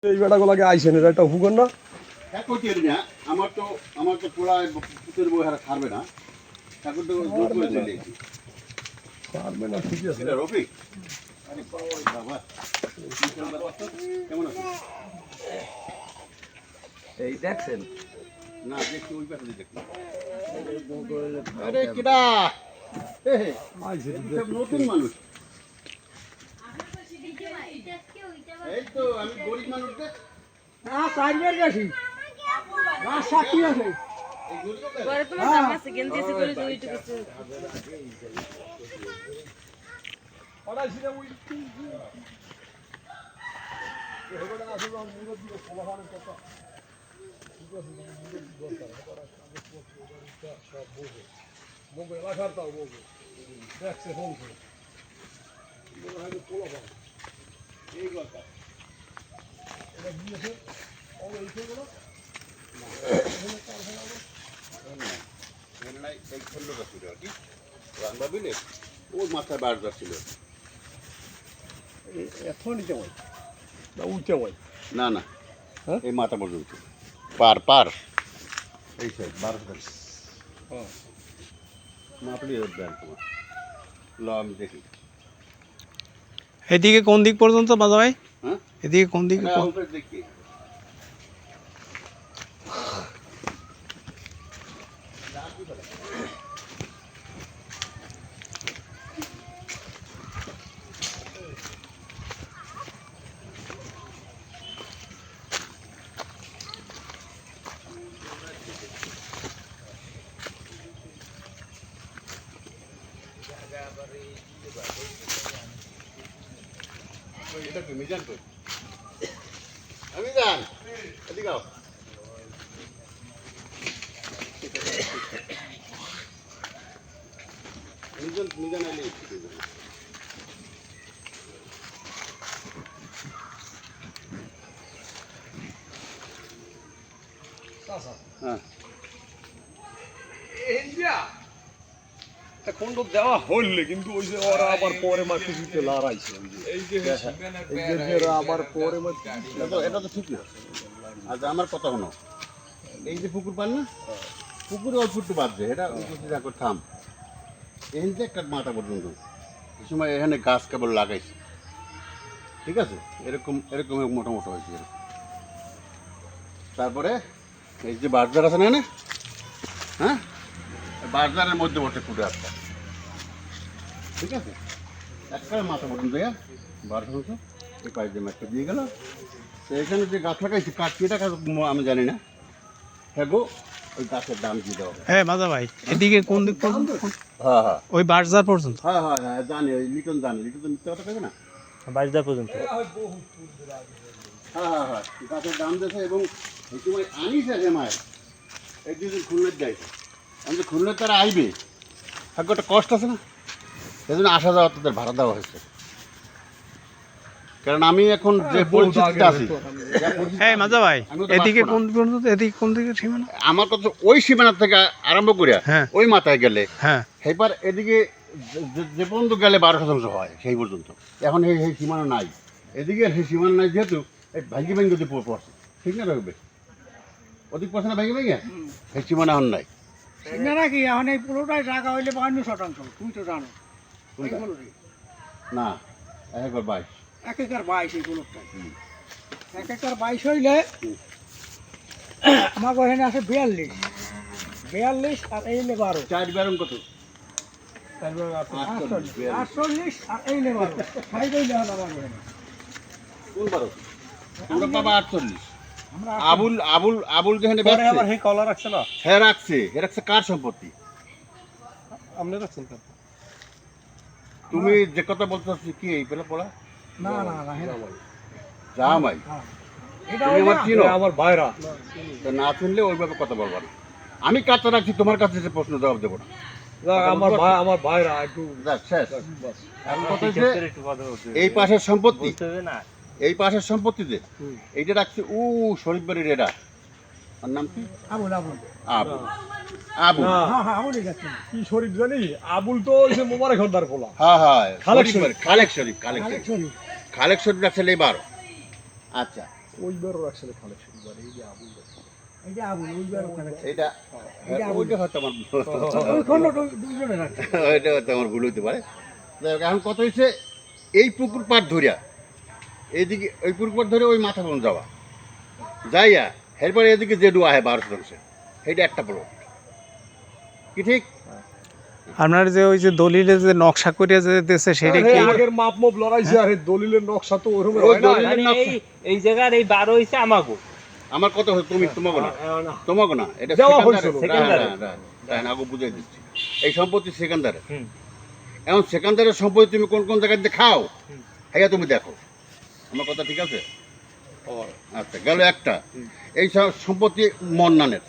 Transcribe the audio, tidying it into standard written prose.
এই বেটাগুলোকে আইসেন এটা একটা হুকুন না আমার তো পুরা পুতের বই হারা ছাড়বে না ঠাকুর তো জোর করে দিলে পারবে না ঠিক আছে এটা রফিক আরে বাবা কেমন আছো এই দেখছেন না দেখি ওই পাশে দেখি আরে কিডা আইসে সব নতুন মানুষ এই তো আমি গরিব মানুষ দেখ না চাইবার গেছি না সাক্ষী আছে এই গরিব পরে তোমার জামা আছে গেঞ্জি আছে করে ওই তো কিছু আইসে না ওই এগুলো না আসলে আমি মুরত দিয়ে খোলাখানের কথা ঠিক আছে মুরত দরকার সব বলবো বলবো এলাকার তাও বলবো দেখছে ফোন করে বলে হয়তো পোলা পাবো এই কথা এটা দিয়েছে অল এইগুলো এই খন্ডটা ছিল আর কি রান্না বিলে ওর মাথায় বার ছিল এখন নিতে হয় না উঠতে হয় না না হ্যাঁ? এই মাথা পর্যন্ত পার এই সাইড 12 হ্যাঁ মাপলি দেন তোমার ল আমি দেখি এদিকে কোন দিক পর্যন্ত বাজা ভাই? হ্যাঁ এদিকে কোন দিকে না উপরে দেখি এটা কি মিজান কই আমি জান এদিকে আও মিজান আইলে হ্যাঁ এখন তো দেওয়া হইলে কিন্তু ওই যে ওরা আবার পরে মাকে দিতে লড়াইছে এই যে এরা আবার পরে এটা তো ঠিকই আছে আচ্ছা আমার কথা শোনো এই যে পুকুর পান না পুকুরে অল্প একটু বাদ দে এটা দেখো থাম এখান থেকে একটা মাথা পর্যন্ত এই সময় এখানে গাছ কেবল লাগাইছে ঠিক আছে এরকম এরকম মোটামোটা হয়েছে এরকম তারপরে এই যে বাজার আছে না হ্যাঁ বাজারের মধ্যে বসে ফুটে আসতা ঠিক আছে একটা মাথা পর্যন্ত বার হতো এই পাইপ দিয়ে একটা দিয়ে গেল তো এখানে যে গাছ লাগাইছি কাটছি এটা আমি জানি না হ্যাঁ গো ওই গাছের দাম দিয়ে দেওয়া হবে হ্যাঁ বাজা ভাই এদিকে কোন দিক পর্যন্ত? হ্যাঁ হ্যাঁ ওই বাজার পর্যন্ত। হ্যাঁ হ্যাঁ হ্যাঁ জানি ওই লিটন জানি লিটন তো মিথ্যে কথা কইবে না বাজার পর্যন্ত। হ্যাঁ হ্যাঁ হ্যাঁ গাছের দাম দিয়েছে এবং এই সময় আনিছে সে মায়ের এক দুদিন খুলনার যাইছে আমি তো খুলনার তারা আইবে একটা কষ্ট আছে না সেই জন্য আসা যাওয়া তাদের ভাড়া দেওয়া হয়েছে কারণ আমি এখন যে পরিস্থিতিতে আছি হ্যাঁ মাজা ভাই এদিকে কোন পর্যন্ত? এদিকে কোন দিকে সীমানা? আমার কথা ওই সীমানা থেকে আরম্ভ করে হ্যাঁ ওই মাথায় গেলে হ্যাঁ সেইবার এদিকে যে পর্যন্ত গেলে 12% হয় সেই পর্যন্ত এখন সেই সীমানা নাই এদিকে সেই সীমানা নাই যেহেতু এই ভাঙ্গি ভাঙ্গি যদি পড়ছে ঠিক না রাখবে অধিক পড়ছে না ভাঙ্গি ভাঙ্গি সেই সীমানা এখন নাই না নাকি এখন এই পুরোটাই টাকা হইলে 52% তুমি তো জানো কোনটা? এইগুলো রে। না 1/22 এক একর 22 এই পুরোটাই এক একর 22 হইলে আমার ওখানে আছে 42 আর এই নে 12 4 বেরম কত 48 আর এই নে 12 খাই হইলে হলো আমার ওখানে কোন বারো তোমরা বাবা 48 আমরা আবুল যেখানে পরে আবার সেই কলা রাখছে না হ্যাঁ রাখছে কার সম্পত্তি আপনি রাখছেন কেন? তুমি যে কথা বলছো কি এই পেলা পড়া না না না হ্যাঁ জামাই হ্যাঁ। এটা তুমি হইলে আমার চিনো আমার ভাইরা তা না চিনলে ওইভাবে কথা বলবা না আমি কাজটা রাখছি তোমার কাছে যে প্রশ্ন জবাব দেবো না আমার ভাইরা একটু যাক, শেষ এখন কথা হচ্ছে, এই পাশের সম্পত্তি এই পাশের সম্পত্তিতে এইটা রাখছে শরীফ বাড়ির এরা আর নাম কি আবুল আবু আবু হ্যাঁ হ্যাঁ আবুলই যাচ্ছে কি শরীফ জানি আবুল তো ওই যে মোবারক হদ্দার পোলা হ্যাঁ হ্যাঁ খালেক খালেক শরীফ আরেক শরীফ খালেক শরীফ রাখছে এই 12 আচ্ছা ওইবারও রাখছে কালেকশন মানে এই যে আবুল রাখছে এটা আবুল ওইবার ওখানে এটা ওইটা হয়তো আমার ওই খণ্ডটা দুজনে রাখছে ওইটা হয়তো আমার ভুল হতে পারে যাই হোক, এখন কত হয়েছে এই পুকুর পাড় ধরিয়া এইদিকে ওই পুকুর পাড় ধরে ওই মাথা পর্যন্ত যাওয়া যাইয়া এরপরে এদিকে যেটু আহে 12 শতাংশ সেইটা একটা প্লট কি ঠিক আপনার যে ওই যে দলিলে যে নকশা করিয়া যে দিতেছে সেটা কি আরে আগের মাপ মাপ লড়াইছে আর এই দলিলের নকশা তো ওরকম ওই হয় না দলিলের মানে নকশা এই জায়গার এই 12 হইছে আমাগো আমার কত তুমি তোমাকে না তোমাকে না এটা দেওয়া সেকেন্ডারে হয়েছিল। সেকেন্ডারে আগে বুঝাই দিচ্ছি এই সম্পত্তি সেকেন্ডারে হুম। এখন সেকেন্ডারের সম্পত্তি তুমি কোন কোন জায়গায় দিয়ে খাও হ্যাঁ তুমি দেখো আমার কথা ঠিক আছে আচ্ছা গেল একটা এই সব সম্পত্তি মন্নানের